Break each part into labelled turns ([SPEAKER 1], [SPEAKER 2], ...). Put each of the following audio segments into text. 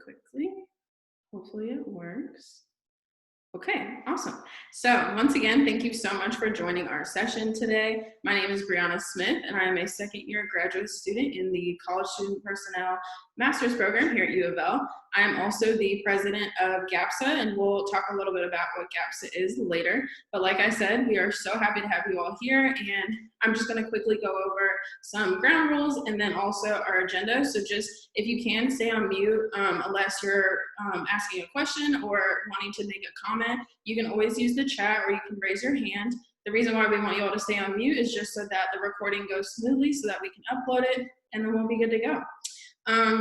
[SPEAKER 1] quickly. Hopefully it works. Okay, awesome. So once again, thank you so much for joining our session today. My name is Brianna Smith, and I am a second-year graduate student in the College Student Personnel Master's Program here at U of L. I am also the president of GAPSA, and we'll talk a little bit about what GAPSA is later. But like I said, we are so happy to have you all here, and I'm just going to quickly go over some ground rules and then also our agenda. So just, if you can, stay on mute unless you're asking a question or wanting to make a comment. You can always use the chat or you can raise your hand. The reason why we want you all to stay on mute is just so that the recording goes smoothly so that we can upload it, and then we'll be good to go.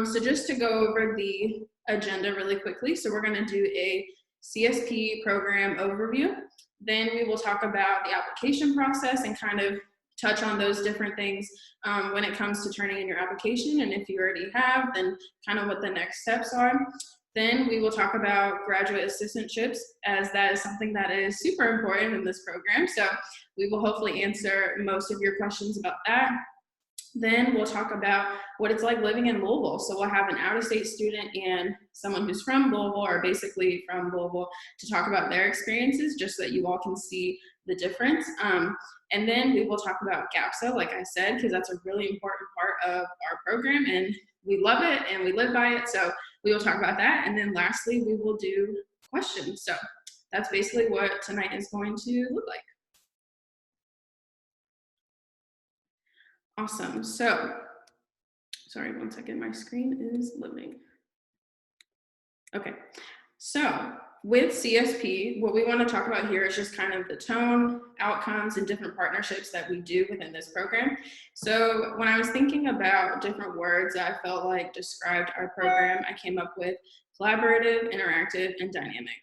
[SPEAKER 1] So just to go over the agenda really quickly. So we're going to do a CSP program overview. Then we will talk about the application process and kind of touch on those different things when it comes to turning in your application. And if you already have, then kind of what the next steps are. Then we will talk about graduate assistantships, as that is something that is super important in this program. So we will hopefully answer most of your questions about that. Then we'll talk about what it's like living in Louisville. So we'll have an out-of-state student and someone who's from Louisville, or basically from Louisville, to talk about their experiences, just so that you all can see the difference. And then we will talk about GAPSA, like I said, because that's a really important part of our program, and we love it and we live by it. So we will talk about that. And then lastly, we will do questions. So that's basically what tonight is going to look like. Awesome. So, sorry, one second, my screen is loading. Okay, so with CSP, what we want to talk about here is just kind of the tone, outcomes, and different partnerships that we do within this program. So when I was thinking about different words that I felt like described our program, I came up with collaborative, interactive, and dynamic.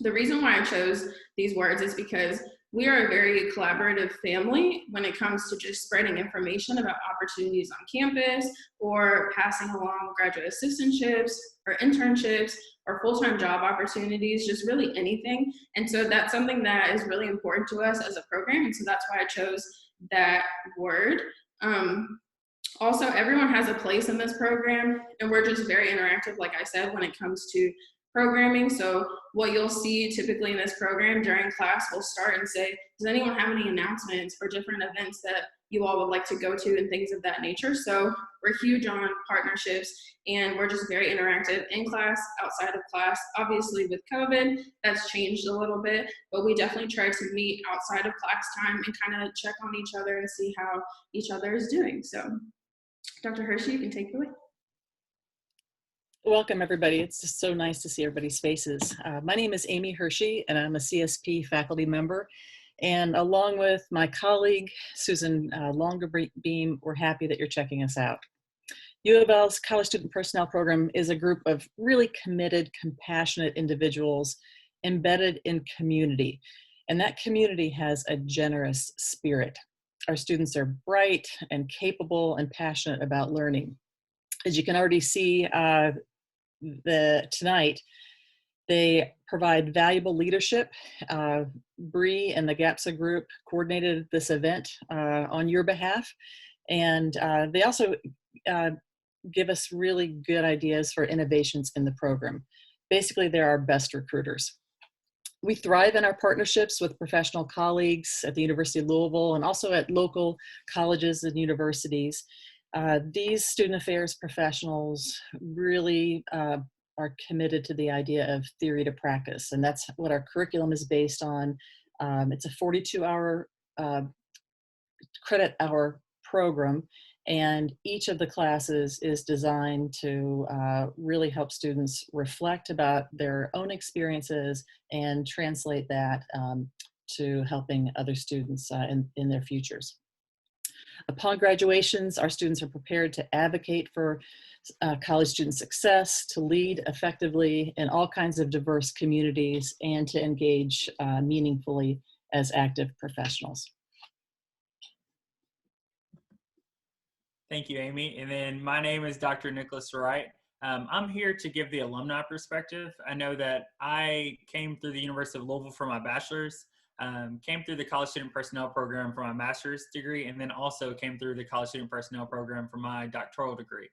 [SPEAKER 1] The reason why I chose these words is because we are a very collaborative family when it comes to just spreading information about opportunities on campus, or passing along graduate assistantships or internships or full-time job opportunities, just really anything. And so that's something that is really important to us as a program. And so that's why I chose that word. Also, everyone has a place in this program, and we're just very interactive, like I said, when it comes to programming. So what you'll see typically in this program during class, we'll start and say, does anyone have any announcements or different events that you all would like to go to and things of that nature? So we're huge on partnerships, and we're just very interactive in class, outside of class. Obviously with COVID, that's changed a little bit, but we definitely try to meet outside of class time and kind of check on each other and see how each other is doing. So Dr. Hershey, you can take it away.
[SPEAKER 2] Welcome, everybody. It's just so nice to see everybody's faces. My name is Amy Hershey, and I'm a CSP faculty member. And along with my colleague, Susan Longerbeam, we're happy that you're checking us out. U of L's College Student Personnel Program is a group of really committed, compassionate individuals embedded in community. And that community has a generous spirit. Our students are bright and capable and passionate about learning. As you can already see tonight, they provide valuable leadership. Bree and the GAPSA group coordinated this event on your behalf. And they also give us really good ideas for innovations in the program. Basically, they're our best recruiters. We thrive in our partnerships with professional colleagues at the University of Louisville and also at local colleges and universities. These student affairs professionals really are committed to the idea of theory to practice, and that's what our curriculum is based on. It's a 42-hour credit hour program, and each of the classes is designed to really help students reflect about their own experiences and translate that to helping other students in their futures. Upon graduations, our students are prepared to advocate for college student success, to lead effectively in all kinds of diverse communities, and to engage meaningfully as active professionals.
[SPEAKER 3] Thank you, Amy. And then my name is Dr. Nicholas Wright. I'm here to give the alumni perspective. I know that I came through the University of Louisville for my bachelor's, came through the College Student Personnel Program for my master's degree, and then also came through the College Student Personnel Program for my doctoral degree.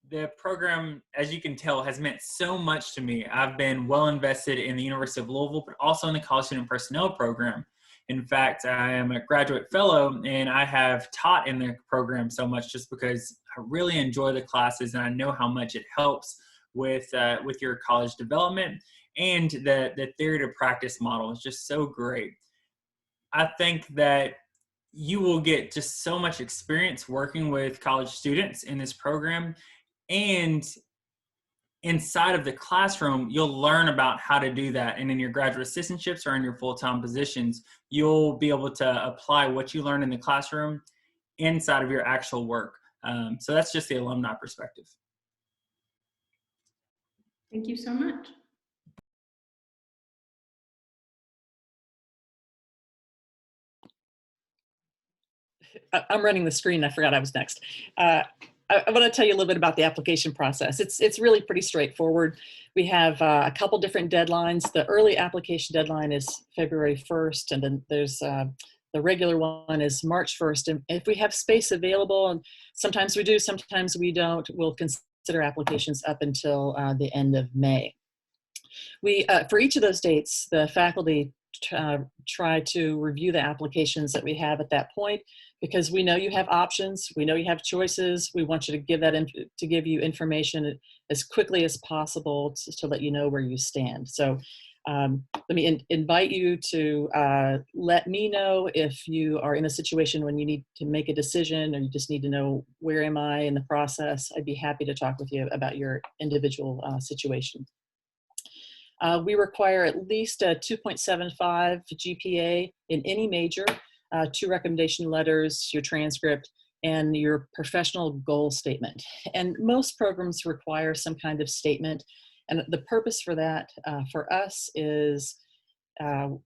[SPEAKER 3] the program, as you can tell, has meant so much to me. I've been well invested in the University of Louisville, but also in the College Student Personnel Program. In fact, I am a graduate fellow, and I have taught in the program so much just because I really enjoy the classes, and I know how much it helps with your college development. And the theory to practice model is just so great. I think that you will get just so much experience working with college students in this program. And inside of the classroom, you'll learn about how to do that. And in your graduate assistantships or in your full-time positions, you'll be able to apply what you learn in the classroom inside of your actual work. So that's just the alumni perspective.
[SPEAKER 1] Thank you so much.
[SPEAKER 2] I'm running the screen. I forgot I was next. I want to tell you a little bit about the application process. It's really pretty straightforward. We have a couple different deadlines. The early application deadline is February 1st, and then there's the regular one is March 1st. And if we have space available, and sometimes we do, sometimes we don't, we'll consider applications up until the end of May. We, for each of those dates, the faculty try to review the applications that we have at that point, because we know you have options, we know you have choices. We want you to give that to give you information as quickly as possible to let you know where you stand. So let me invite you to let me know if you are in a situation when you need to make a decision, or you just need to know where am I in the process. I'd be happy to talk with you about your individual situation. We require at least a 2.75 GPA in any major, 2 recommendation letters, your transcript, and your professional goal statement. And most programs require some kind of statement. And the purpose for that for us is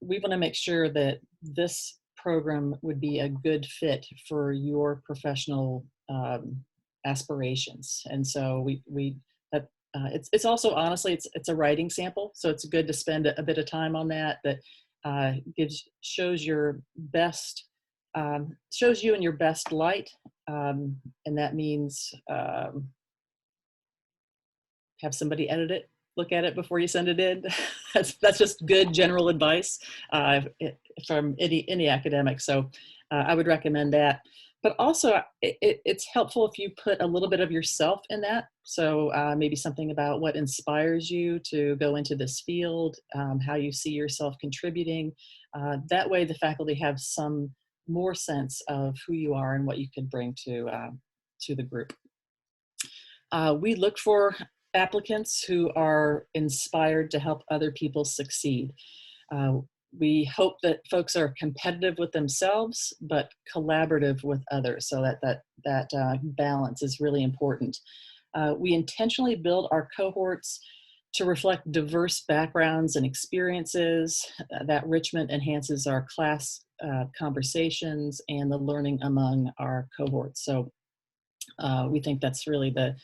[SPEAKER 2] we want to make sure that this program would be a good fit for your professional aspirations. And so it's also, honestly, it's a writing sample, so it's good to spend a bit of time on that. That shows your best, shows you in your best light, and that means have somebody edit it, look at it before you send it in. That's just good general advice from any academic. So I would recommend that. But also, it's helpful if you put a little bit of yourself in that. So maybe something about what inspires you to go into this field, how you see yourself contributing. That way, the faculty have some more sense of who you are and what you can bring to the group. We look for applicants who are inspired to help other people succeed. We hope that folks are competitive with themselves, but collaborative with others. So that balance is really important. We intentionally build our cohorts to reflect diverse backgrounds and experiences. That enrichment enhances our class conversations and the learning among our cohorts. So we think that's really the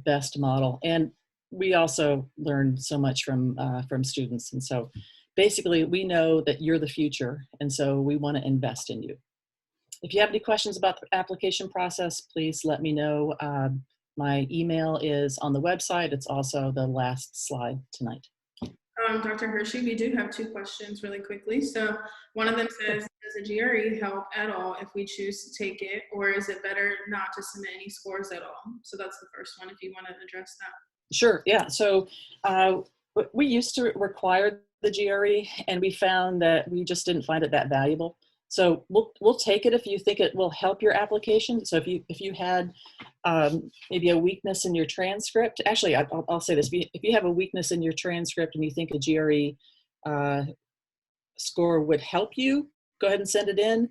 [SPEAKER 2] best model. And we also learn so much from students. And so basically, we know that you're the future, and so we want to invest in you. If you have any questions about the application process, please let me know. My email is on the website. It's also the last slide tonight.
[SPEAKER 1] Dr. Hershey, we do have 2 questions really quickly. So one of them says, does a GRE help at all if we choose to take it, or is it better not to submit any scores at all? So that's the first one, if you want to address that.
[SPEAKER 2] Sure, yeah. So we used to require the GRE, and we found that we just didn't find it that valuable. So we'll take it if you think it will help your application. So if you had maybe a weakness in your transcript, actually I'll say this: if you have a weakness in your transcript and you think a GRE score would help you, go ahead and send it in,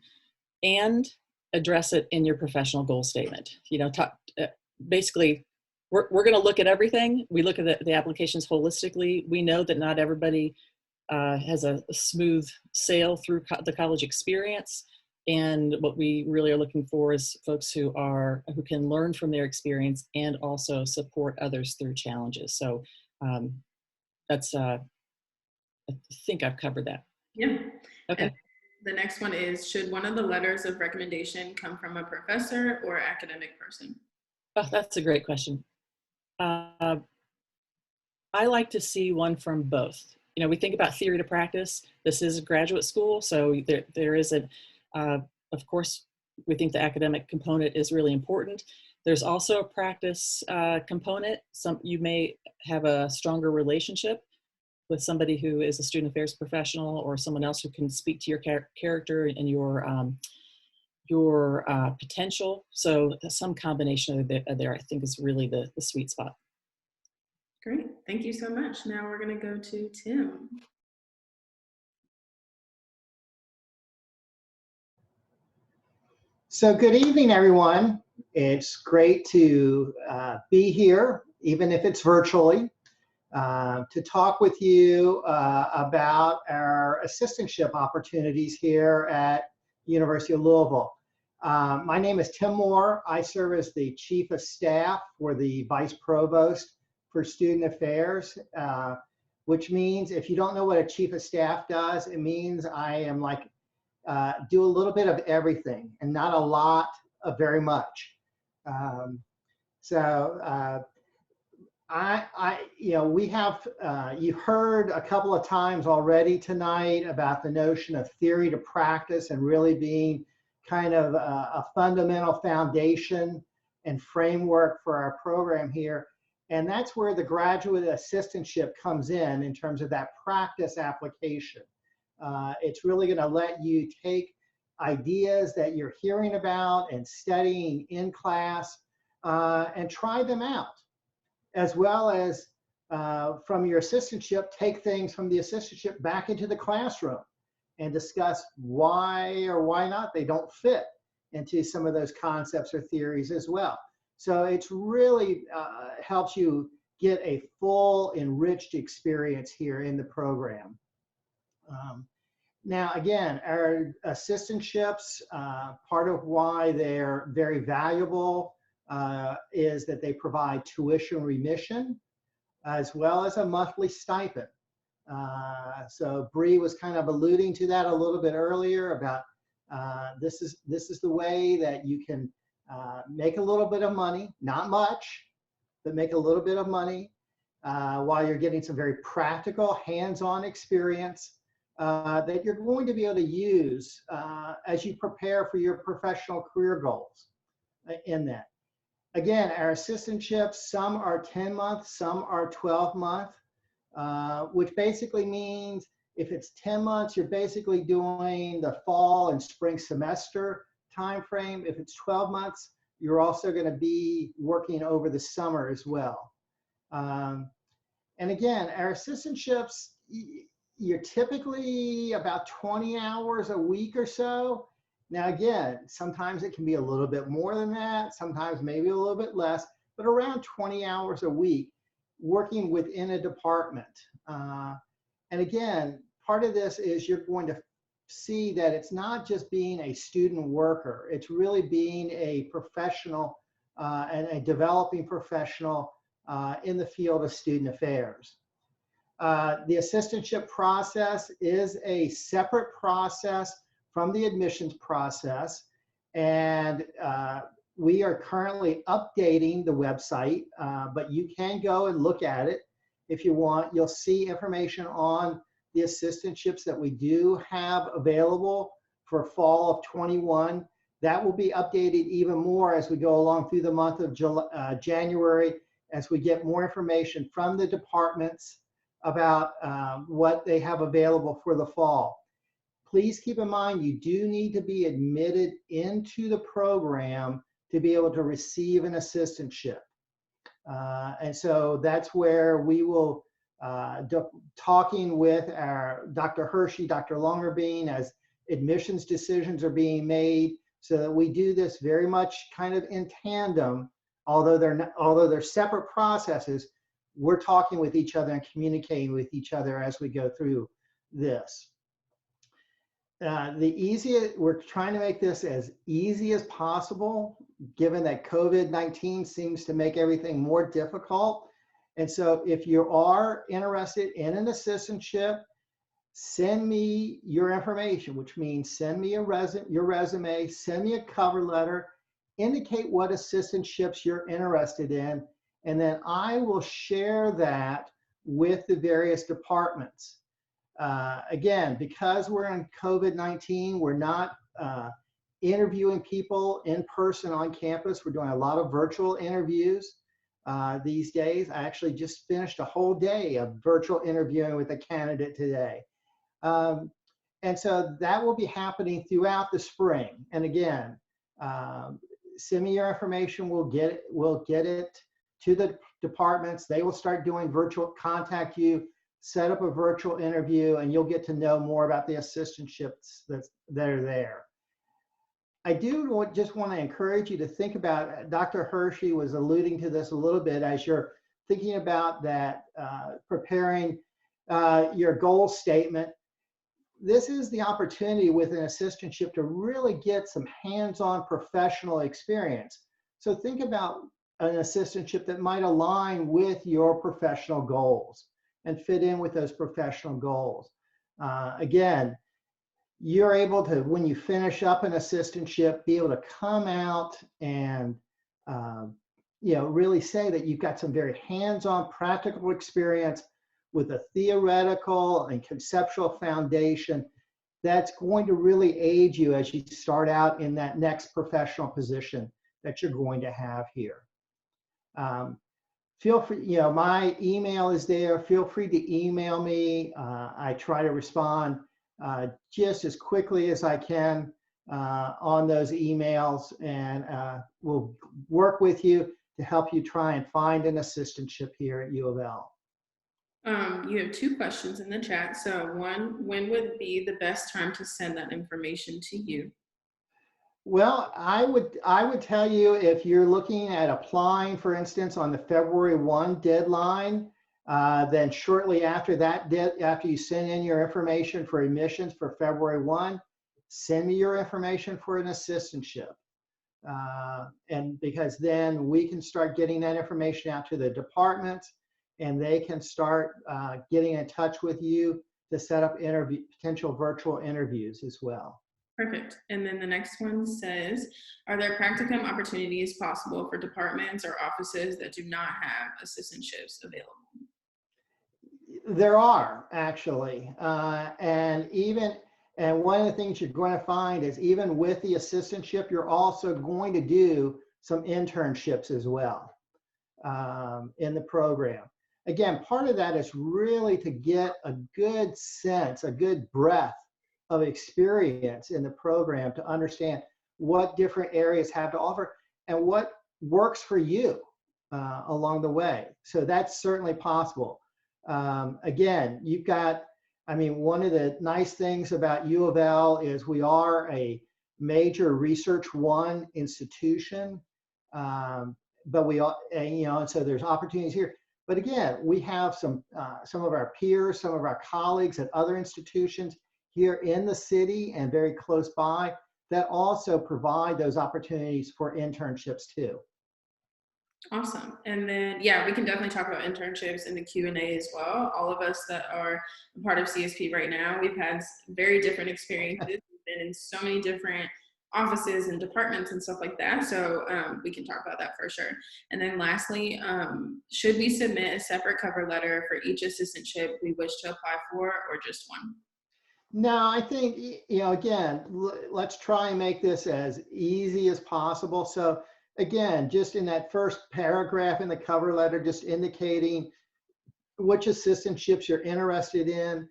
[SPEAKER 2] and address it in your professional goal statement. You know, basically. We're going to look at everything. We look at the applications holistically. We know that not everybody has a smooth sail through the college experience. And what we really are looking for is folks who can learn from their experience and also support others through challenges. So that's, I think I've covered that.
[SPEAKER 1] Yeah.
[SPEAKER 2] Okay.
[SPEAKER 1] And the next one is, should one of the letters of recommendation come from a professor or academic person?
[SPEAKER 2] Oh, that's a great question. I like to see one from both. You know, we think about theory to practice. This is a graduate school, so there is a, of course, we think the academic component is really important. There's also a practice component. You may have a stronger relationship with somebody who is a student affairs professional or someone else who can speak to your character and your potential. So some combination of there, I think, is really the sweet spot.
[SPEAKER 1] Great, thank you so much. Now we're going to go to Tim.
[SPEAKER 4] So good evening, everyone. It's great to be here, even if it's virtually, to talk with you about our assistantship opportunities here at University of Louisville. My name is Tim Moore. I serve as the Chief of Staff for the Vice Provost for Student Affairs, which means if you don't know what a Chief of Staff does, it means I am like do a little bit of everything and not a lot of very much. We have, you heard a couple of times already tonight about the notion of theory to practice and really being kind of a fundamental foundation and framework for our program here. And that's where the graduate assistantship comes in terms of that practice application. It's really going to let you take ideas that you're hearing about and studying in class and try them out, as well as from your assistantship, take things from the assistantship back into the classroom and discuss why or why not they don't fit into some of those concepts or theories as well. So it's really helps you get a full enriched experience here in the program. Now, again, our assistantships, part of why they're very valuable is that they provide tuition remission as well as a monthly stipend. So Bree was kind of alluding to that a little bit earlier about this is the way that you can make a little bit of money, not much, but make a little bit of money while you're getting some very practical hands-on experience that you're going to be able to use as you prepare for your professional career goals in that. Again, our assistantships, some are 10-month, some are 12-month, which basically means if it's 10 months, you're basically doing the fall and spring semester time frame. If it's 12 months, you're also going to be working over the summer as well. And again, our assistantships, you're typically about 20 hours a week or so. Now, again, sometimes it can be a little bit more than that, sometimes maybe a little bit less, but around 20 hours a week working within a department. And again, part of this is you're going to see that it's not just being a student worker, it's really being a professional and a developing professional in the field of student affairs. The assistantship process is a separate process from the admissions process, and we are currently updating the website, but you can go and look at it if you want. You'll see information on the assistantships that we do have available for fall of 21. That will be updated even more as we go along through the month of January, as we get more information from the departments about what they have available for the fall. Please keep in mind, you do need to be admitted into the program to be able to receive an assistantship. And so that's where we will, talking with our Dr. Hershey, Dr. Longerbean, as admissions decisions are being made, so that we do this very much kind of in tandem, although they're separate processes. We're talking with each other and communicating with each other as we go through this. We're trying to make this as easy as possible, given that COVID-19 seems to make everything more difficult. And so if you are interested in an assistantship, send me your information, which means send me your resume, send me a cover letter, indicate what assistantships you're interested in, and then I will share that with the various departments. Again, because we're in COVID-19, we're not interviewing people in person on campus. We're doing a lot of virtual interviews these days. I actually just finished a whole day of virtual interviewing with a candidate today. And so that will be happening throughout the spring. And again, send me your information. We'll get it to the departments. They will start doing virtual, contact you, set up a virtual interview, and you'll get to know more about the assistantships that are there. I do just want to encourage you to think about, Dr. Hershey was alluding to this a little bit as you're thinking about that, preparing your goal statement. This is the opportunity with an assistantship to really get some hands-on professional experience. So think about an assistantship that might align with your professional goals and fit in with those professional goals. Again, you're able to, when you finish up an assistantship, be able to come out and really say that you've got some very hands-on practical experience with a theoretical and conceptual foundation that's going to really aid you as you start out in that next professional position that you're going to have here. Feel free, my email is there. Feel free to email me. I try to respond just as quickly as I can on those emails, and we'll work with you to help you try and find an assistantship here at U of L.
[SPEAKER 1] You have two questions in the chat. So one, when would be the best time to send that information to you?
[SPEAKER 4] Well, I would tell you, if you're looking at applying, for instance, on the February 1 deadline, then shortly after that, after you send in your information for admissions for February 1, send me your information for an assistantship. And because then we can start getting that information out to the departments, and they can start getting in touch with you to set up potential virtual interviews as well.
[SPEAKER 1] Perfect. And then the next one says, are there practicum opportunities possible for departments or offices that do not have assistantships available?
[SPEAKER 4] There are, actually. And one of the things you're going to find is, even with the assistantship, you're also going to do some internships as well in the program. Again, part of that is really to get a good sense, a good breadth of experience in the program, to understand what different areas have to offer and what works for you along the way. So that's certainly possible. Again, you've got, one of the nice things about U of L is we are a major Research 1 institution, but we are, and so there's opportunities here. But again, we have some of our peers, some of our colleagues at other institutions here in the city and very close by that also provide those opportunities for internships too.
[SPEAKER 1] Awesome. And then, yeah, we can definitely talk about internships in the Q&A as well. All of us that are a part of CSP right now, we've had very different experiences. We've been in so many different offices and departments and stuff like that. So we can talk about that for sure. And then lastly, should we submit a separate cover letter for each assistantship we wish to apply for, or just one?
[SPEAKER 4] No, I think, again, let's try and make this as easy as possible. So again, just in that first paragraph in the cover letter, just indicating which assistantships you're interested in.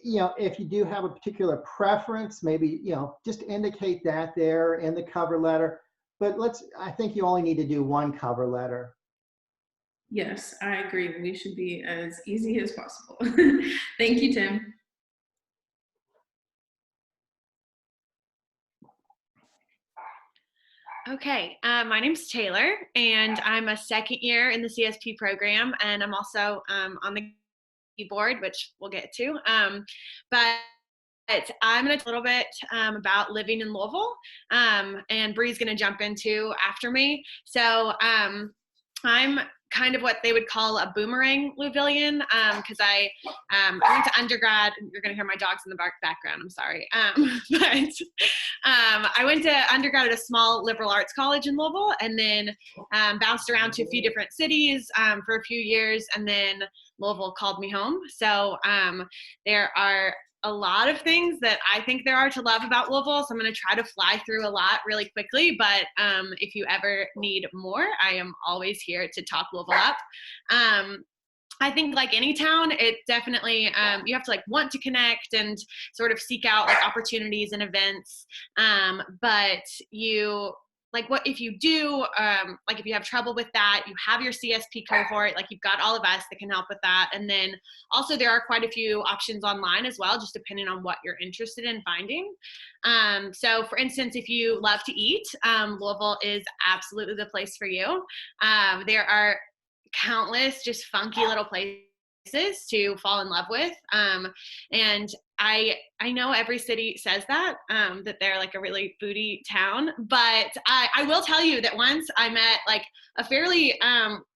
[SPEAKER 4] If you do have a particular preference, maybe, just indicate that there in the cover letter. But I think you only need to do one cover letter.
[SPEAKER 1] Yes, I agree. We should be as easy as possible. Thank you, Tim.
[SPEAKER 5] Okay, my name's Taylor, and I'm a second year in the CSP program, and I'm also on the board, which we'll get to. But I'm going to talk a little bit about living in Louisville, and Bree's going to jump into after me. So I'm kind of what they would call a boomerang Louisvillian, because I went to undergrad. You're going to hear my dogs in the background. I'm sorry. But I went to undergrad at a small liberal arts college in Louisville, and then bounced around to a few different cities for a few years, and then Louisville called me home. So there are a lot of things that I think there are to love about Louisville, so I'm going to try to fly through a lot really quickly, but if you ever need more, I am always here to talk Louisville up. I think like any town, it definitely, you have to like want to connect and sort of seek out like opportunities and events, but you, like what if you do, like if you have trouble with that, you have your CSP cohort, like you've got all of us that can help with that. And then also there are quite a few options online as well, just depending on what you're interested in finding. So for instance, if you love to eat, Louisville is absolutely the place for you. There are countless just funky little places to fall in love with. And I know every city says that, that they're like a really foodie town, but I will tell you that once I met like a fairly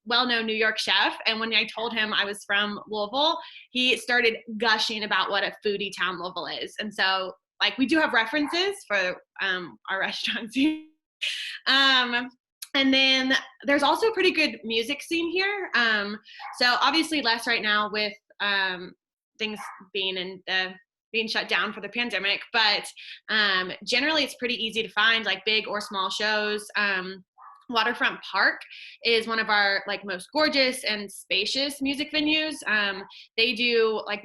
[SPEAKER 5] well-known New York chef, and when I told him I was from Louisville, he started gushing about what a foodie town Louisville is. And so like we do have references for our restaurants. And then there's also a pretty good music scene here. So obviously less right now with things being shut down for the pandemic, but generally it's pretty easy to find like big or small shows. Waterfront Park is one of our like most gorgeous and spacious music venues. They do like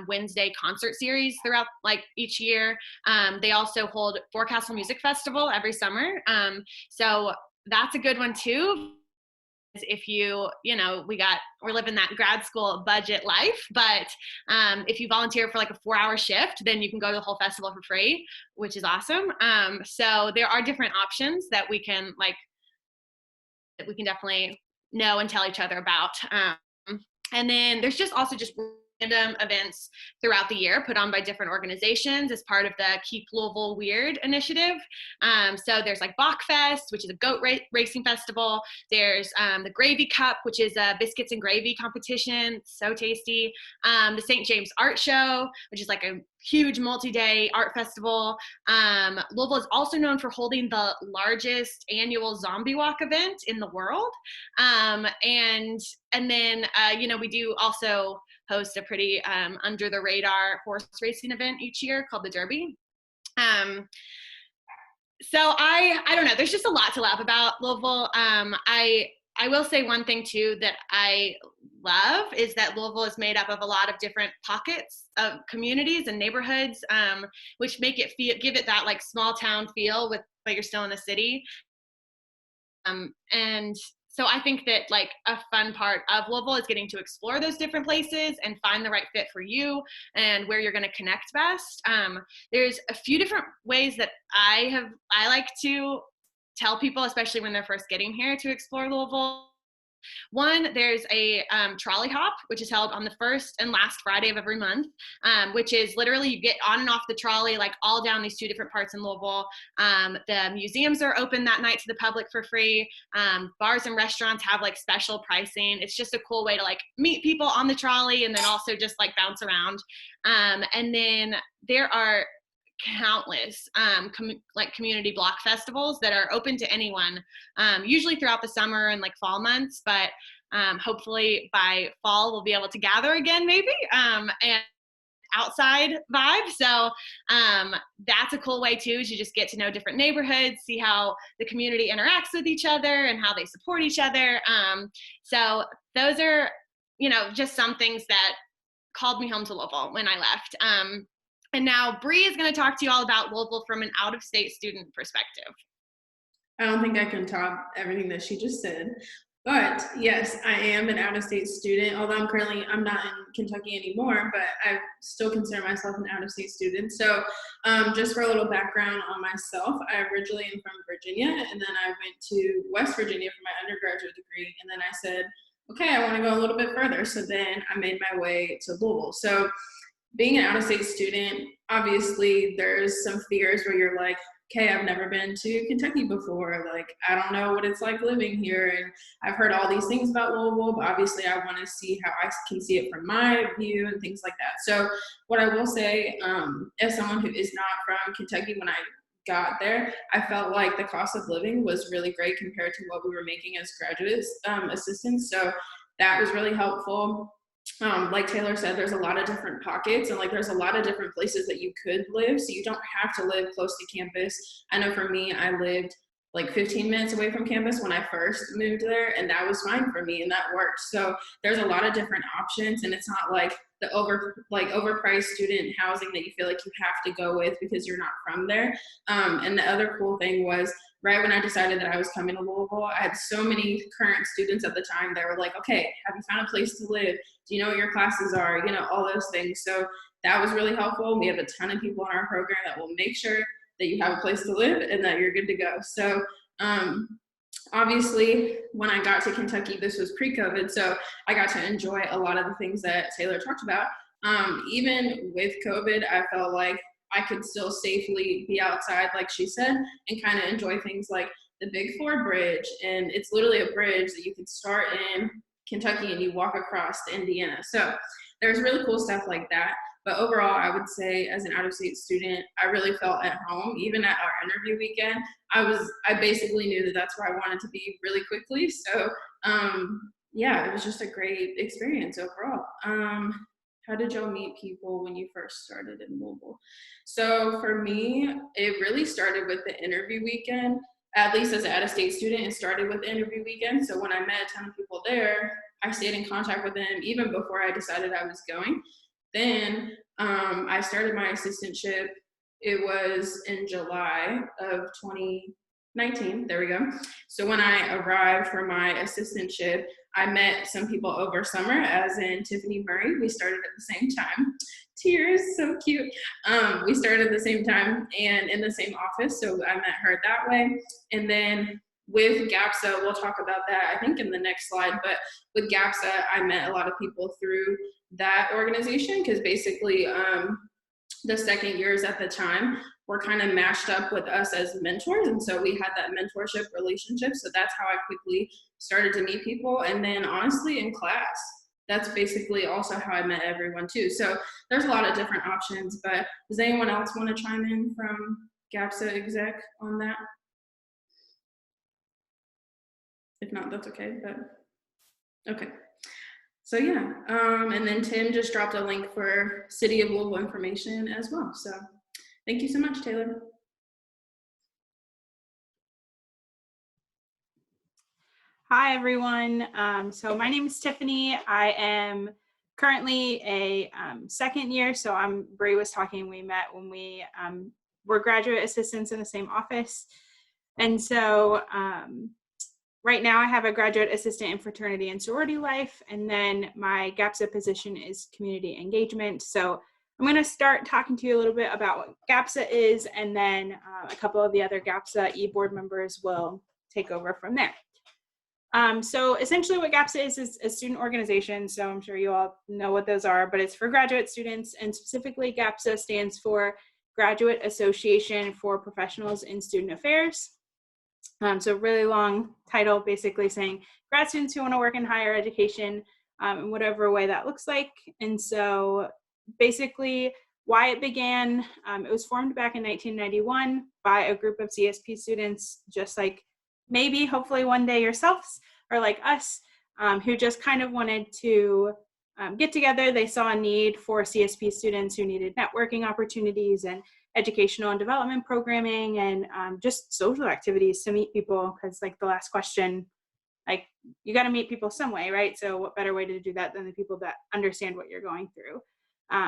[SPEAKER 5] Wednesday concert series throughout like each year. They also hold Forecastle Music Festival every summer. So that's a good one too. If we're living that grad school budget life, but if you volunteer for like a 4-hour shift, then you can go to the whole festival for free, which is awesome. So there are different options that we can definitely know and tell each other about. And then there's just random events throughout the year put on by different organizations as part of the Keep Louisville Weird initiative. So there's like Bachfest, which is a goat racing festival. There's the Gravy Cup, which is a biscuits and gravy competition. So tasty. The St. James Art Show, which is like a huge multi-day art festival. Louisville is also known for holding the largest annual zombie walk event in the world. And then, we do also host a pretty under the radar horse racing event each year called the Derby. So I don't know, there's just a lot to love about Louisville. I will say one thing too that I love is that Louisville is made up of a lot of different pockets of communities and neighborhoods, which make it give it that like small town feel but you're still in the city. And so I think that like a fun part of Louisville is getting to explore those different places and find the right fit for you and where you're going to connect best. There's a few different ways that I like to tell people, especially when they're first getting here, to explore Louisville. One, there's a trolley hop, which is held on the first and last Friday of every month, which is literally you get on and off the trolley, like all down these 2 different parts in Louisville. The museums are open that night to the public for free. Bars and restaurants have like special pricing. It's just a cool way to like meet people on the trolley and then also just like bounce around. And then there are countless community block festivals that are open to anyone, usually throughout the summer and like fall months, but hopefully by fall we'll be able to gather again maybe, and outside vibe. So that's a cool way too, to just get to know different neighborhoods, see how the community interacts with each other and how they support each other. So those are just some things that called me home to Louisville when I left. And now Bree is going to talk to you all about Louisville from an out-of-state student perspective.
[SPEAKER 1] I don't think I can top everything that she just said, but yes, I am an out-of-state student, although I'm not in Kentucky anymore, but I still consider myself an out-of-state student. So just for a little background on myself, I originally am from Virginia, and then I went to West Virginia for my undergraduate degree, and then I said, okay, I want to go a little bit further. So then I made my way to Louisville. So being an out-of-state student, obviously there's some fears where you're like, okay, I've never been to Kentucky before. Like, I don't know what it's like living here. And I've heard all these things about Louisville, but obviously I want to see how I can see it from my view and things like that. So what I will say, as someone who is not from Kentucky, when I got there, I felt like the cost of living was really great compared to what we were making as graduate assistants. So that was really helpful. Like Taylor said, there's a lot of different pockets, and like there's a lot of different places that you could live, so you don't have to live close to campus. I know for me, I lived like 15 minutes away from campus when I first moved there, and that was fine for me, and that worked. So there's a lot of different options, and it's not like the overpriced student housing that you feel like you have to go with because you're not from there. And the other cool thing was, right when I decided that I was coming to Louisville, I had so many current students at the time that were like, okay, have you found a place to live? Do you know what your classes are? You know, all those things. So that was really helpful. We have a ton of people in our program that will make sure that you have a place to live and that you're good to go. So obviously, when I got to Kentucky, this was pre-COVID, so I got to enjoy a lot of the things that Taylor talked about. Even with COVID, I felt like I could still safely be outside, like she said, and kind of enjoy things like the Big Four Bridge. And it's literally a bridge that you can start in Kentucky and you walk across to Indiana. So there's really cool stuff like that. But overall, I would say as an out-of-state student, I really felt at home. Even at our interview weekend, I basically knew that that's where I wanted to be really quickly. So yeah, it was just a great experience overall. How did y'all meet people when you first started in Louisville? So for me, it really started with the interview weekend. At least as an out-of-state student, it started with the interview weekend. So when I met a ton of people there, I stayed in contact with them even before I decided I was going. Then I started my assistantship. It was in July of 2019. There we go. So when I arrived for my assistantship, I met some people over summer, as in Tiffany Murray. We started at the same time. Tears, so cute. We started at the same time and in the same office, so I met her that way. And then with GAPSA, we'll talk about that, I think, in the next slide, but with GAPSA, I met a lot of people through that organization, because basically the second years at the time were kind of matched up with us as mentors, and so we had that mentorship relationship. So that's how I quickly started to meet people. And then honestly, in class, that's basically also how I met everyone too. So there's a lot of different options, but does anyone else want to chime in from GAPSA exec on that? If not, that's okay, but okay. So yeah, and then Tim just dropped a link for City of Louisville information as well. So thank you so much, Taylor.
[SPEAKER 6] Hi, everyone. So my name is Tiffany. I am currently a second year. So Bree was talking, we met when we were graduate assistants in the same office. And so right now I have a graduate assistant in fraternity and sorority life. And then my GAPSA position is community engagement. So I'm going to start talking to you a little bit about what GAPSA is, and then a couple of the other GAPSA e-board members will take over from there. So essentially what GAPSA is a student organization. So I'm sure you all know what those are, but it's for graduate students, and specifically GAPSA stands for Graduate Association for Professionals in Student Affairs. So really long title, basically saying grad students who want to work in higher education in whatever way that looks like. And so basically why it began, it was formed back in 1991 by a group of CSP students, just like maybe hopefully one day yourselves or like us, who just kind of wanted to get together. They saw a need for CSP students who needed networking opportunities and educational and development programming, and just social activities to meet people, because like the last question, like you got to meet people some way, right? So what better way to do that than the people that understand what you're going through.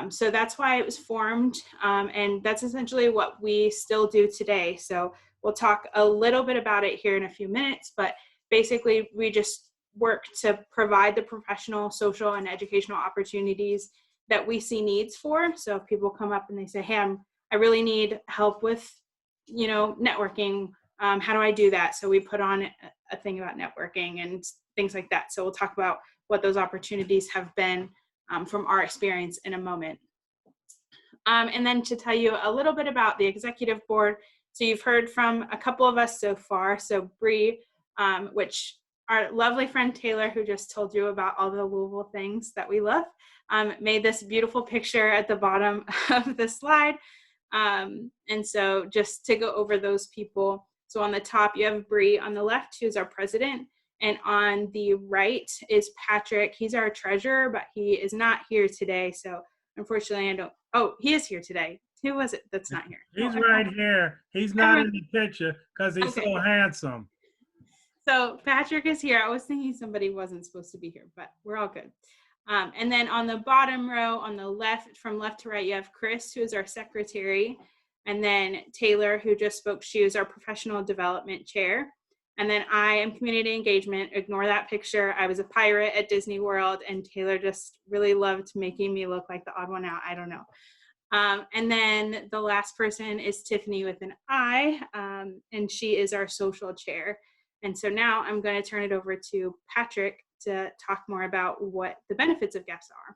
[SPEAKER 6] So that's why it was formed, and that's essentially what we still do today. So we'll talk a little bit about it here in a few minutes, but basically we just work to provide the professional, social, and educational opportunities that we see needs for. So if people come up and they say, hey, I really need help with, networking, how do I do that? So we put on a thing about networking and things like that. So we'll talk about what those opportunities have been from our experience in a moment. And then to tell you a little bit about the executive board So you've heard from a couple of us so far. So Bree, which our lovely friend Taylor, who just told you about all the Louisville things that we love, made this beautiful picture at the bottom of the slide. And so just to go over those people. So on the top, you have Bree on the left, who's our president. And on the right is Patrick. He's our treasurer, but he is not here today. So unfortunately, he is here today. Who was it that's not here?
[SPEAKER 7] He's right here. He's not in the picture because he's so handsome.
[SPEAKER 6] So Patrick is here. I was thinking somebody wasn't supposed to be here, but we're all good. And then on the bottom row, on the left, from left to right, you have Chris, who is our secretary. And then Taylor, who just spoke, she is our professional development chair. And then I am community engagement. Ignore that picture. I was a pirate at Disney World, and Taylor just really loved making me look like the odd one out. I don't know. And then the last person is Tiffany with an I, and she is our social chair. And so now I'm going to turn it over to Patrick to talk more about what the benefits of GAPSA are.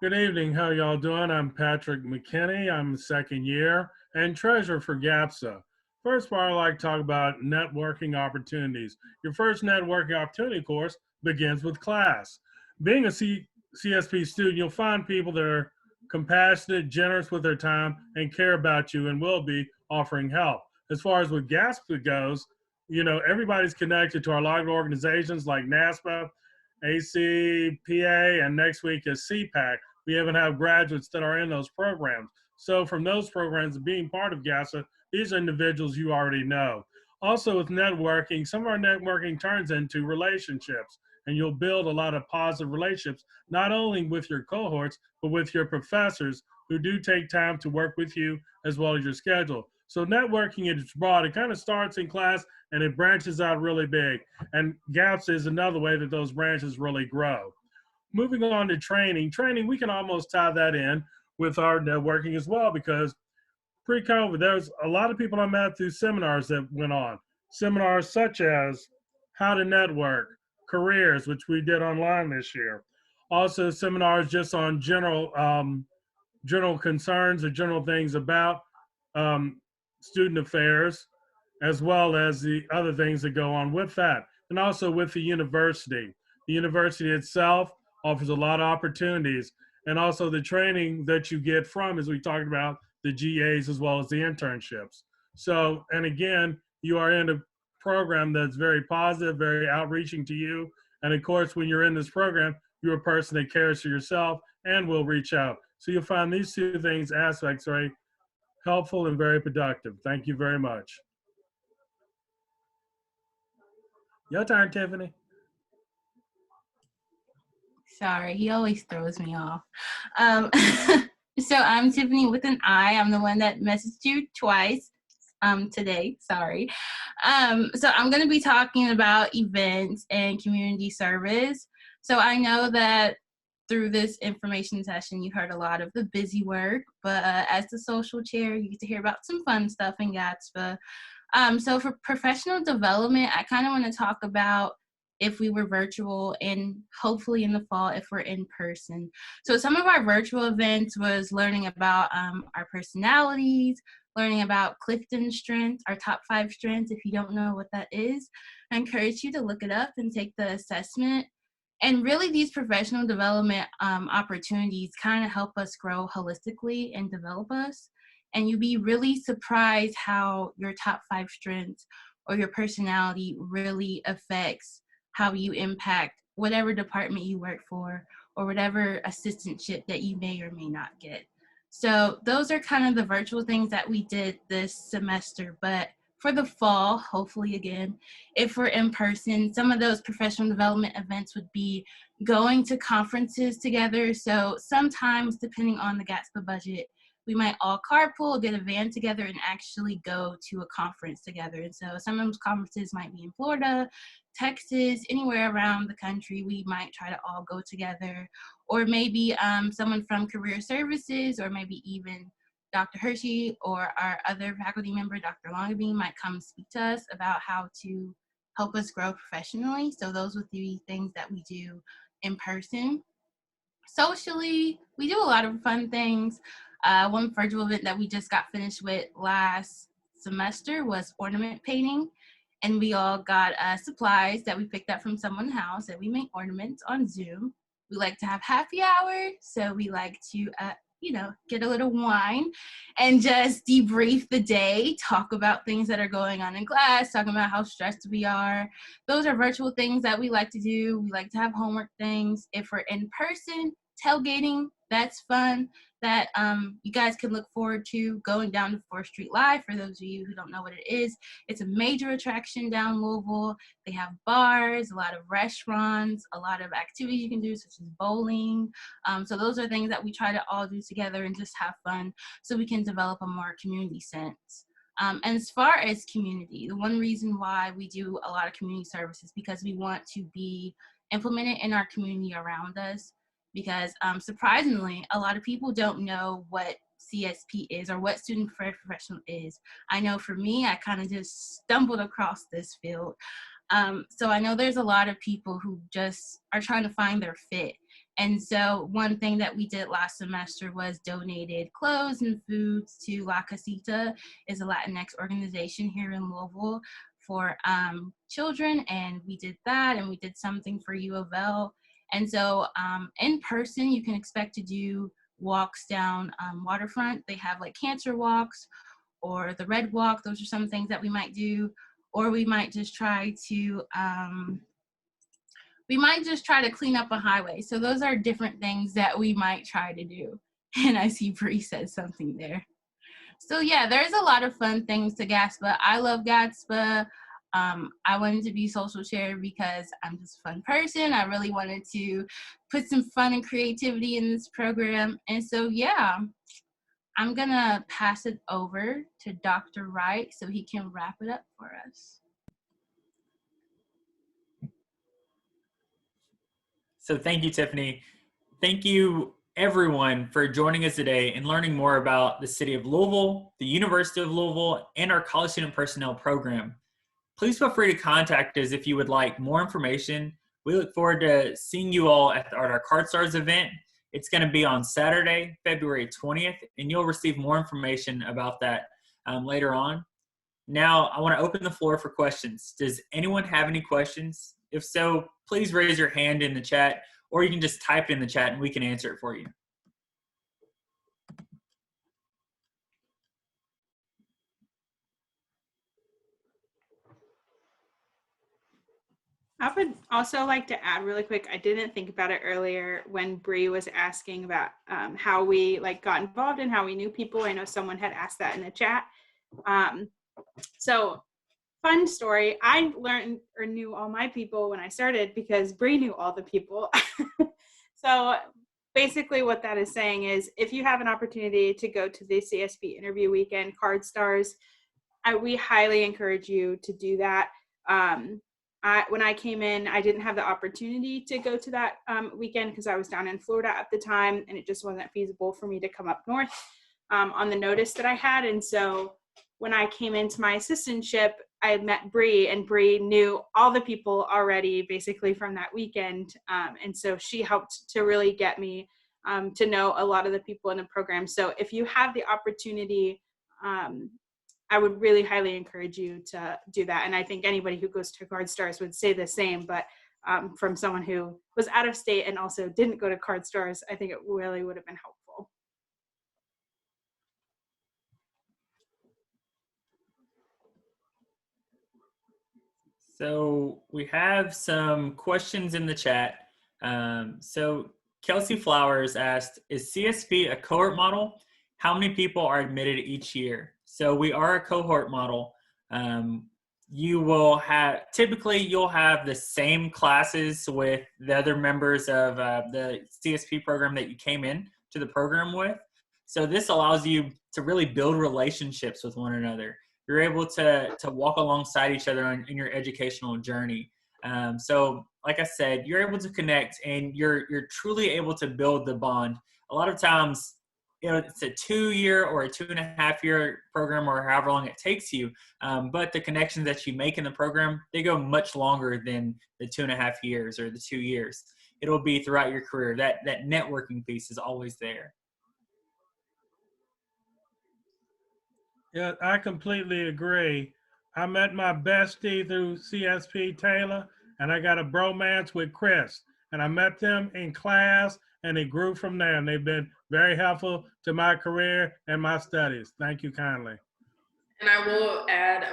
[SPEAKER 7] Good evening. How y'all doing? I'm Patrick McKinney. I'm a second year and treasurer for GAPSA. First part, I'd like to talk about networking opportunities. Your first networking opportunity, of course, begins with class. Being a CSP student, you'll find people that are compassionate, generous with their time, and care about you and will be offering help. As far as with GAPSA goes, you know, everybody's connected to our lot of organizations like NASPA, ACPA, and next week is CPAC. We even have graduates that are in those programs. So from those programs, being part of GAPSA, these are individuals you already know. Also with networking, some of our networking turns into relationships, and you'll build a lot of positive relationships, not only with your cohorts, but with your professors who do take time to work with you as well as your schedule. So networking is broad. It kind of starts in class and it branches out really big. And GAPSA is another way that those branches really grow. Moving on to training, we can almost tie that in with our networking as well, because pre-COVID, there's a lot of people I met through seminars that went on. Seminars such as how to network, careers, which we did online this year. Also seminars just on general concerns or general things about student affairs, as well as the other things that go on with that. And also with the university. The university itself offers a lot of opportunities, and also the training that you get from, as we talked about, the GAs as well as the internships. So, and again, you are in a program that's very positive, very outreaching to you. And of course, when you're in this program, you're a person that cares for yourself and will reach out. So you'll find these two aspects very helpful and very productive. Thank you very much. Your turn, Tiffany.
[SPEAKER 8] Sorry, he always throws me off. So I'm Tiffany with an I. I'm the one that messaged you twice today. Sorry. So I'm going to be talking about events and community service. So I know that through this information session, you heard a lot of the busy work, but as the social chair, you get to hear about some fun stuff in GATSPA. So for professional development, I kind of want to talk about if we were virtual, and hopefully in the fall if we're in person. So some of our virtual events was learning about our personalities, learning about Clifton strengths, our top 5 strengths. If you don't know what that is, I encourage you to look it up and take the assessment. And really these professional development opportunities kind of help us grow holistically and develop us. And you'll be really surprised how your top 5 strengths or your personality really affects how you impact whatever department you work for or whatever assistantship that you may or may not get. So those are kind of the virtual things that we did this semester. But for the fall, hopefully again, if we're in person, some of those professional development events would be going to conferences together. So sometimes, depending on the GATSPA budget, we might all carpool, get a van together, and actually go to a conference together. And so some of those conferences might be in Florida, Texas, anywhere around the country. We might try to all go together. Or maybe someone from career services, or maybe even Dr. Hershey or our other faculty member, Dr. Longbeam, might come speak to us about how to help us grow professionally. So those would be things that we do in person. Socially, we do a lot of fun things. One virtual event that we just got finished with last semester was ornament painting. And we all got supplies that we picked up from someone's house, and we make ornaments on Zoom. We like to have happy hour, so we like to, get a little wine and just debrief the day, talk about things that are going on in class, talking about how stressed we are. Those are virtual things that we like to do. We like to have homework things. If we're in person, tailgating, that's fun. That you guys can look forward to going down to 4th Street Live. For those of you who don't know what it is, it's a major attraction down Louisville. They have bars, a lot of restaurants, a lot of activities you can do, such as bowling. So those are things that we try to all do together and just have fun so we can develop a more community sense. And as far as community, the one reason why we do a lot of community service is because we want to be implemented in our community around us. Because surprisingly, a lot of people don't know what CSP is or what student professional is. I know for me, I kind of just stumbled across this field. So I know there's a lot of people who just are trying to find their fit. And so one thing that we did last semester was donated clothes and foods to La Casita, is a Latinx organization here in Louisville for children. And we did that, and we did something for U of L. And so in person, you can expect to do walks down waterfront. They have like cancer walks or the red walk. Those are some things that we might do. Or we might just try to clean up a highway. So those are different things that we might try to do. And I see Bree said something there. So yeah, there's a lot of fun things to GASPA. I love GASPA. I wanted to be social chair because I'm just a fun person. I really wanted to put some fun and creativity in this program. And so, yeah, I'm gonna pass it over to Dr. Wright so he can wrap it up for us.
[SPEAKER 3] So thank you, Tiffany. Thank you, everyone, for joining us today and learning more about the City of Louisville, the University of Louisville, and our College Student Personnel Program. Please feel free to contact us if you would like more information. We look forward to seeing you all at our Card Stars event. It's going to be on Saturday, February 20th, and you'll receive more information about that later on. Now, I want to open the floor for questions. Does anyone have any questions? If so, please raise your hand in the chat, or you can just type it in the chat and we can answer it for you.
[SPEAKER 6] I would also like to add really quick, I didn't think about it earlier when Bree was asking about how we got involved and how we knew people. I know someone had asked that in the chat. So fun story, I learned or knew all my people when I started because Bree knew all the people. So basically what that is saying is if you have an opportunity to go to the CSP interview weekend, Card Stars, we highly encourage you to do that. When I came in, I didn't have the opportunity to go to that weekend because I was down in Florida at the time, and it just wasn't feasible for me to come up north on the notice that I had. And so when I came into my assistantship, I had met Bree, and Bree knew all the people already basically from that weekend. And so she helped to really get me to know a lot of the people in the program. So if you have the opportunity, I would really highly encourage you to do that. And I think anybody who goes to Card Stars would say the same, but from someone who was out of state and also didn't go to Card Stars, I think it really would have been helpful.
[SPEAKER 3] So we have some questions in the chat. So Kelsey Flowers asked, is CSP a cohort model? How many people are admitted each year? So we are a cohort model. You will have, typically you'll have the same classes with the other members of the CSP program that you came in to the program with. So this allows you to really build relationships with one another. You're able to walk alongside each other in your educational journey. So like I said, you're able to connect and you're truly able to build the bond. A lot of times, it's a 2-year or a 2.5-year program or however long it takes you. But the connections that you make in the program, they go much longer than the 2.5 years or the 2 years. It'll be throughout your career. That networking piece is always there.
[SPEAKER 7] Yeah, I completely agree. I met my bestie through CSP Taylor, and I got a bromance with Chris. And I met them in class, and it grew from there. And they've been very helpful to my career and my studies. Thank you kindly.
[SPEAKER 1] And I will add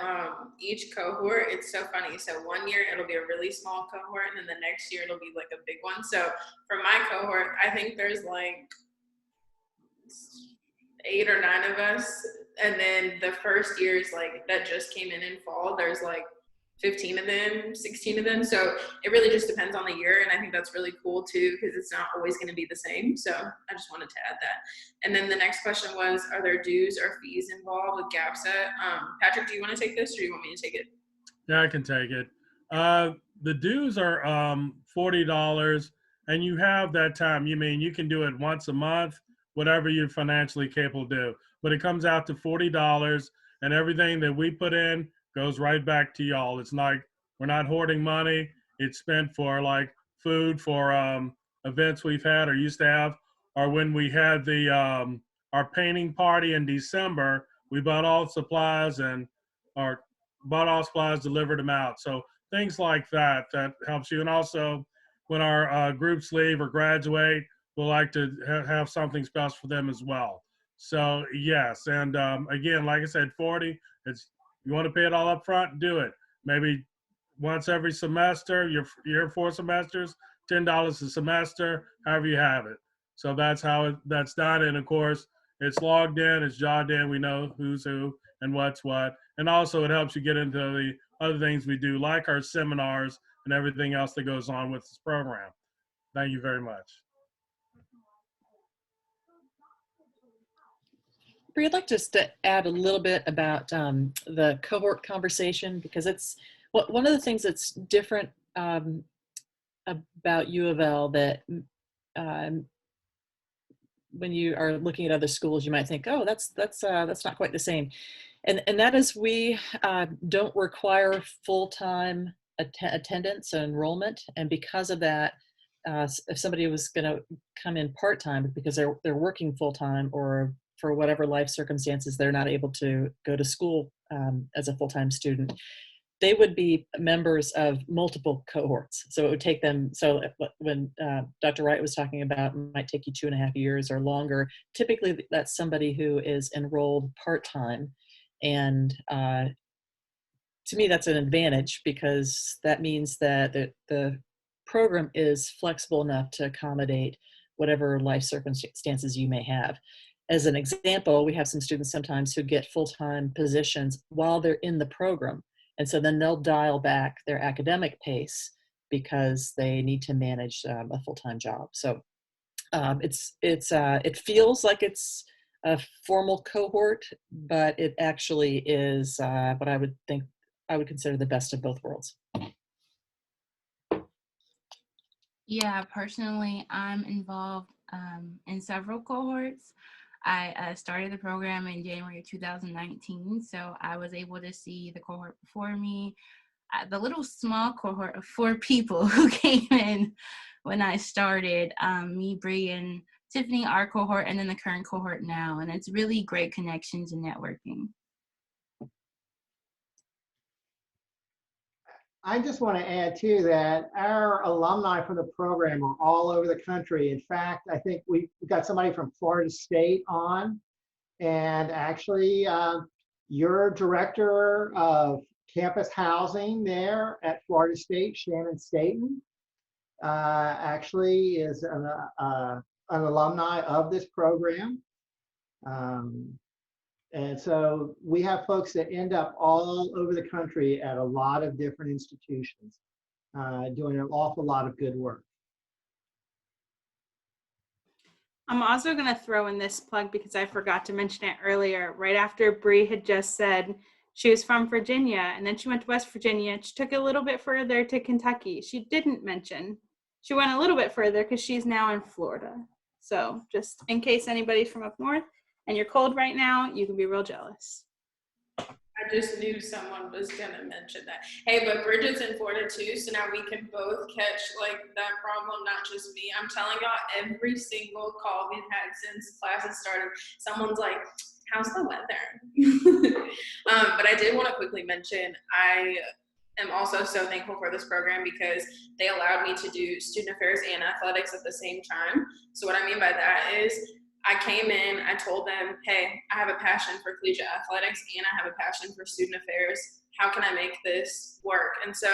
[SPEAKER 1] each cohort, it's so funny. So one year it'll be a really small cohort, and then the next year it'll be like a big one. So for my cohort, I think there's like 8 or 9 of us. And then the first years like that just came in fall, there's like 15 of them, 16 of them. So it really just depends on the year. And I think that's really cool too, because it's not always going to be the same. So I just wanted to add that. And then the next question was, are there dues or fees involved with GAPSA? Patrick, do you want to take this or do you want me to take it?
[SPEAKER 7] Yeah, I can take it. The dues are $40, and you have that time. You can do it once a month, whatever you're financially capable to do. But it comes out to $40, and everything that we put in goes right back to y'all. It's like we're not hoarding money. It's spent for like food for events we've had or used to have, or when we had the our painting party in December. We bought all supplies and our bought all supplies, delivered them out. So things like that helps you. And also, when our groups leave or graduate, we'll like to have something special for them as well. So yes, and again, like I said, 40. It's you want to pay it all up front, do it. Maybe once every semester. You're 4 semesters, $10 a semester, however you have it. So that's how that's done. And of course, it's logged in, it's jogged in. We know who's who and what's what. And also, it helps you get into the other things we do, like our seminars and everything else that goes on with this program. Thank you very much.
[SPEAKER 2] Bree, I'd like just to add a little bit about the cohort conversation, because it's one of the things that's different about U of L that when you are looking at other schools, you might think, oh, that's not quite the same. And that is we don't require full-time attendance and enrollment. And because of that, if somebody was going to come in part-time because they're working full-time, or for whatever life circumstances they're not able to go to school as a full-time student, they would be members of multiple cohorts. So it would take them, so when Dr. Wright was talking about it might take you 2.5 years or longer, typically that's somebody who is enrolled part-time. And to me, that's an advantage, because that means that the program is flexible enough to accommodate whatever life circumstances you may have. As an example, we have some students sometimes who get full-time positions while they're in the program. And so then they'll dial back their academic pace because they need to manage a full-time job. So it feels like it's a formal cohort, but it actually is what I would consider the best of both worlds.
[SPEAKER 8] Yeah, personally, I'm involved in several cohorts. I started the program in January of 2019, so I was able to see the cohort before me, the little small cohort of 4 people who came in when I started, me, Bree, and Tiffany, our cohort, and then the current cohort now. And it's really great connections and networking.
[SPEAKER 4] I just want to add too that our alumni from the program are all over the country. In fact, I think we got somebody from Florida State on, and actually your director of campus housing there at Florida State, Shannon Staten, actually is an alumni of this program. And so we have folks that end up all over the country at a lot of different institutions, doing an awful lot of good work.
[SPEAKER 6] I'm also going to throw in this plug because I forgot to mention it earlier. Right after Bree had just said she was from Virginia, and then she went to West Virginia. She took it a little bit further to Kentucky. She didn't mention she went a little bit further because she's now in Florida. So just in case anybody's from up north and you're cold right now, you can be real jealous.
[SPEAKER 1] I just knew someone was gonna mention that. Hey, but Bridget's in Florida too, so now we can both catch like that problem, not just me. I'm telling y'all, every single call we've had since classes started, someone's like, how's the weather? But I did want to quickly mention, I am also so thankful for this program because they allowed me to do student affairs and athletics at the same time. So what I mean by that is I came in, I told them, hey, I have a passion for collegiate athletics and I have a passion for student affairs. How can I make this work? And so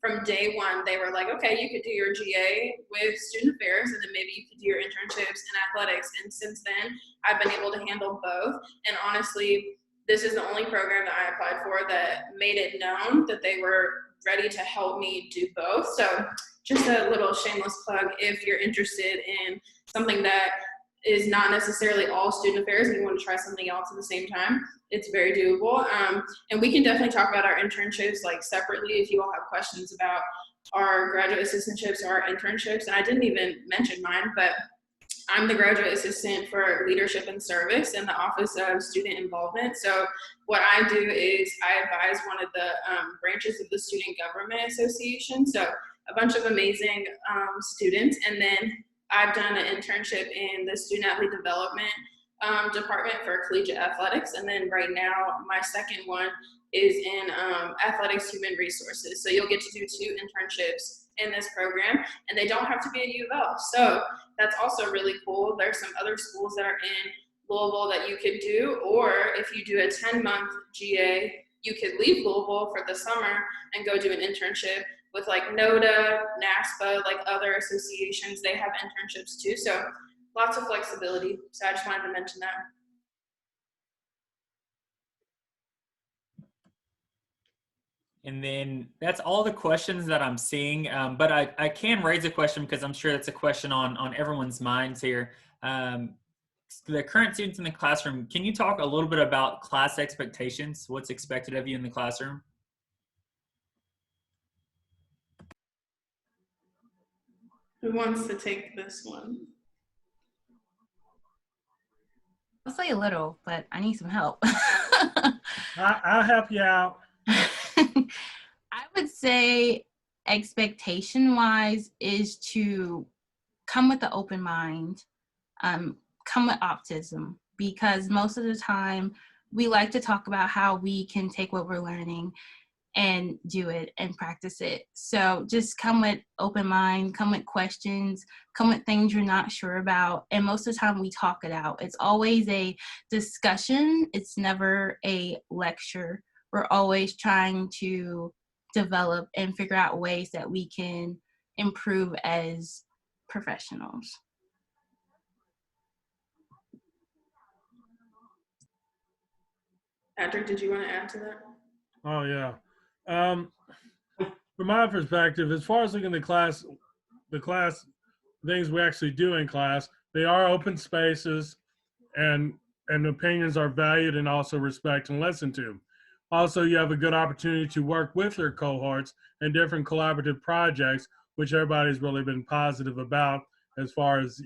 [SPEAKER 1] from day one, they were like, okay, you could do your GA with student affairs and then maybe you could do your internships in athletics. And since then, I've been able to handle both. And honestly, this is the only program that I applied for that made it known that they were ready to help me do both. So just a little shameless plug, if you're interested in something that is not necessarily all student affairs and you want to try something else at the same time, it's very doable. And we can definitely talk about our internships like separately if you all have questions about our graduate assistantships or our internships. And I didn't even mention mine, but I'm the graduate assistant for leadership and service in the Office of Student Involvement. So what I do is I advise one of the branches of the Student Government Association. So a bunch of amazing students. And then I've done an internship in the Student Athlete Development department for collegiate athletics. And then right now, my second one is in athletics human resources. So you'll get to do 2 internships in this program, and they don't have to be at U of L. So that's also really cool. There's some other schools that are in Louisville that you could do, or if you do a 10-month GA, you could leave Louisville for the summer and go do an internship with like NODA, NASPA, like other associations. They have internships too. So lots of flexibility. So I just wanted to mention that.
[SPEAKER 3] And then that's all the questions that I'm seeing. But I can raise a question because I'm sure that's a question on everyone's minds here. The current students in the classroom, can you talk a little bit about class expectations? What's expected of you in the classroom?
[SPEAKER 1] Who wants to take this one?
[SPEAKER 8] I'll say a little, but I need some help.
[SPEAKER 7] I'll help you out.
[SPEAKER 8] I would say expectation-wise is to come with an open mind, come with optimism, because most of the time we like to talk about how we can take what we're learning and do it and practice it. So just come with open mind, come with questions, come with things you're not sure about. And most of the time we talk it out. It's always a discussion. It's never a lecture. We're always trying to develop and figure out ways that we can improve as professionals.
[SPEAKER 1] Patrick, did you want to add to that?
[SPEAKER 7] Oh, yeah. From my perspective, as far as looking at the class things we actually do in class, they are open spaces and opinions are valued and also respected and listened to. Also, you have a good opportunity to work with your cohorts in different collaborative projects, which everybody's really been positive about as far as,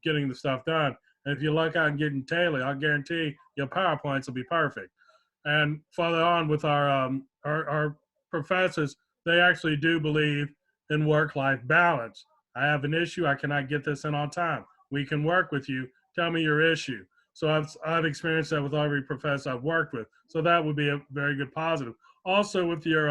[SPEAKER 7] getting the stuff done. And if you luck out and getting tailored, I'll guarantee your PowerPoints will be perfect. And further on with our professors, they actually do believe in work-life balance. I have an issue, I cannot get this in on time. We can work with you, tell me your issue. So I've experienced that with every professor I've worked with. So that would be a very good positive. Also with your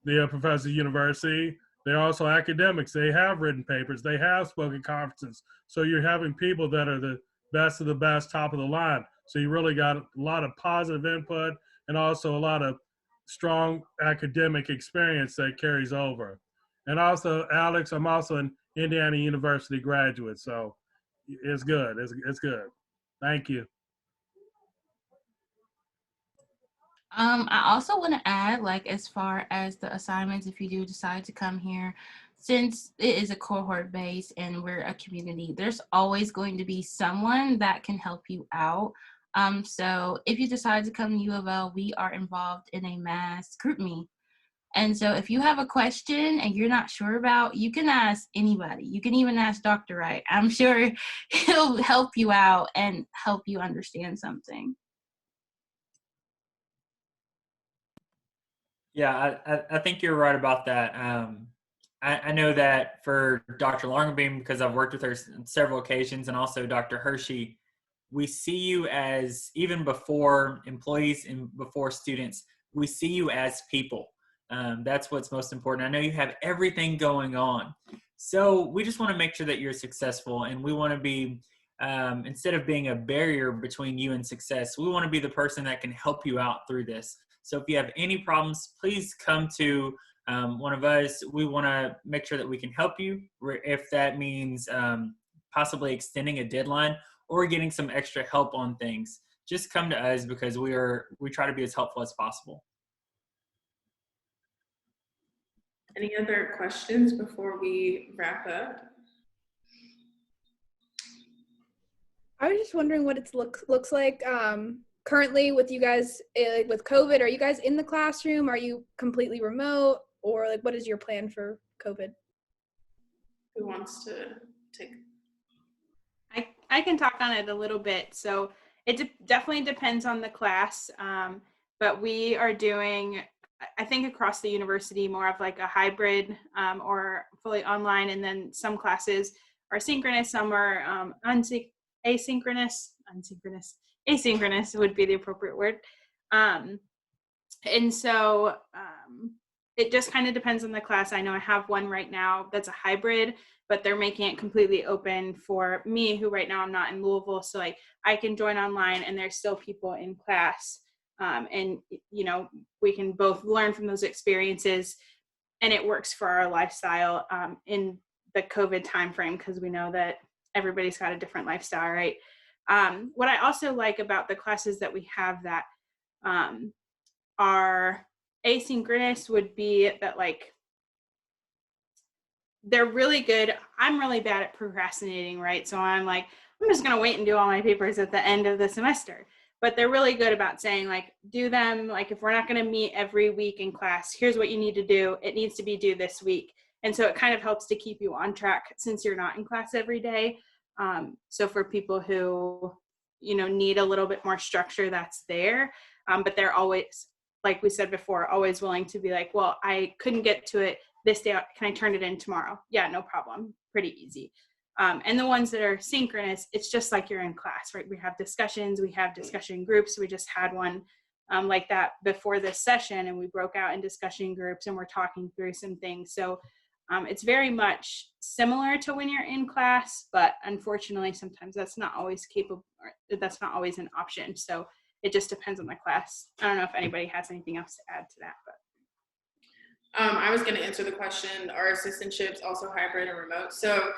[SPEAKER 7] the professor university, they're also academics. They have written papers, they have spoken conferences. So you're having people that are the best of the best, top of the line. So you really got a lot of positive input and also a lot of strong academic experience that carries over. And also, Alex, I'm also an Indiana University graduate, so it's good. It's good. Thank you.
[SPEAKER 8] I also want to add, like, as far as the assignments, if you do decide to come here, since it is a cohort base and we're a community, there's always going to be someone that can help you out. So if you decide to come to U of L, we are involved in a mass group me. And so if you have a question and you're not sure about, you can ask anybody. You can even ask Dr. Wright. I'm sure he'll help you out and help you understand something.
[SPEAKER 3] Yeah, I think you're right about that. I know that for Dr. Longerbeam, because I've worked with her on several occasions, and also Dr. Hershey, we see you as, even before employees and before students, we see you as people. That's what's most important. I know you have everything going on. So we just want to make sure that you're successful, and we want to be, instead of being a barrier between you and success, we want to be the person that can help you out through this. So if you have any problems, please come to one of us. We want to make sure that we can help you, if that means possibly extending a deadline or getting some extra help on things. Just come to us, because we try to be as helpful as possible.
[SPEAKER 1] Any other questions before we wrap up?
[SPEAKER 9] I was just wondering what it looks like currently with you guys, with COVID. Are you guys in the classroom? Are you completely remote? Or like, what is your plan for COVID?
[SPEAKER 1] Who wants to take?
[SPEAKER 6] I can talk on it a little bit. So it definitely depends on the class, but we are doing, I think across the university, more of like a hybrid or fully online, and then some classes are synchronous, some are asynchronous would be the appropriate word. And so it just kind of depends on the class. I know I have one right now that's a hybrid, but they're making it completely open for me, who right now I'm not in Louisville. So like I can join online and there's still people in class. And, you know, we can both learn from those experiences, and it works for our lifestyle in the COVID timeframe, because we know that everybody's got a different lifestyle, right? What I also like about the classes that we have that are asynchronous would be that, like, they're really good. I'm really bad at procrastinating, right? So I'm like, I'm just going to wait and do all my papers at the end of the semester. But they're really good about saying, like, do them. Like, if we're not going to meet every week in class, here's what you need to do. It needs to be due this week. And so it kind of helps to keep you on track since you're not in class every day. So for people who, you know, need a little bit more structure, that's there. But they're always, like we said before, always willing to be like, well, I couldn't get to it this day. Can I turn it in tomorrow? Yeah, no problem. Pretty easy. And the ones that are synchronous, it's just like you're in class, right? We have discussions, we have discussion groups. We just had one like that before this session, and we broke out in discussion groups and we're talking through some things. So it's very much similar to when you're in class, but unfortunately, sometimes that's not always capable, or that's not always an option. So it just depends on the class. I don't know if anybody has anything else to add to that, but.
[SPEAKER 1] I was going to answer the question, are assistantships also hybrid and remote? So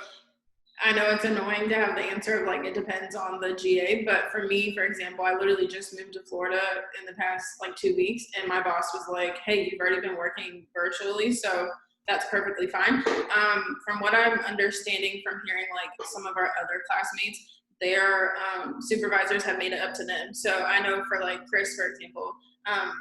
[SPEAKER 1] I know it's annoying to have the answer of, like, it depends on the GA, but for me, for example, I literally just moved to Florida in the past, like, 2 weeks, and my boss was like, hey, you've already been working virtually, so that's perfectly fine. From what I'm understanding from hearing, like, some of our other classmates, their supervisors have made it up to them. So I know for, like, Chris, for example,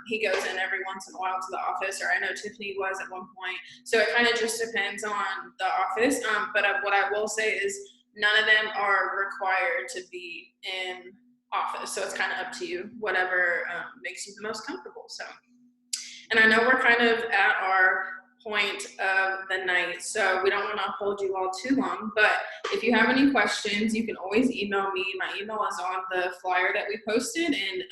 [SPEAKER 1] he goes in every once in a while to the office, or I know Tiffany was at one point. So it kind of just depends on the office. But what I will say is none of them are required to be in office. So it's kind of up to you, whatever makes you the most comfortable. So, and I know we're kind of at our point of the night, so we don't want to hold you all too long, but if you have any questions, you can always email me. My email is on the flyer that we posted, and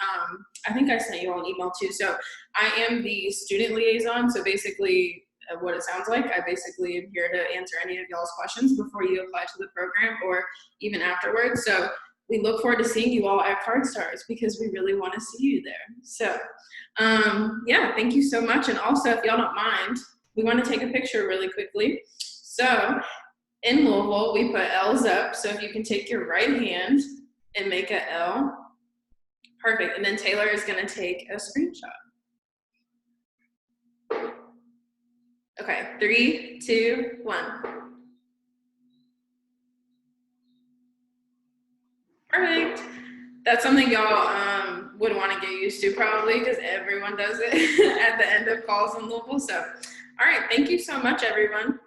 [SPEAKER 1] I think I sent you all an email too. So I am the student liaison, so basically what it sounds like, I basically am here to answer any of y'all's questions before you apply to the program or even afterwards. So we look forward to seeing you all at Card Stars, because we really want to see you there. So yeah, thank you so much. And also, if y'all don't mind, we want to take a picture really quickly. So in Louisville, we put L's up. So if you can take your right hand and make a L. Perfect. And then Taylor is going to take a screenshot. Okay, 3, 2, 1. Perfect. That's something y'all would want to get used to probably, because everyone does it at the end of calls in Louisville. So, all right, thank you so much, everyone.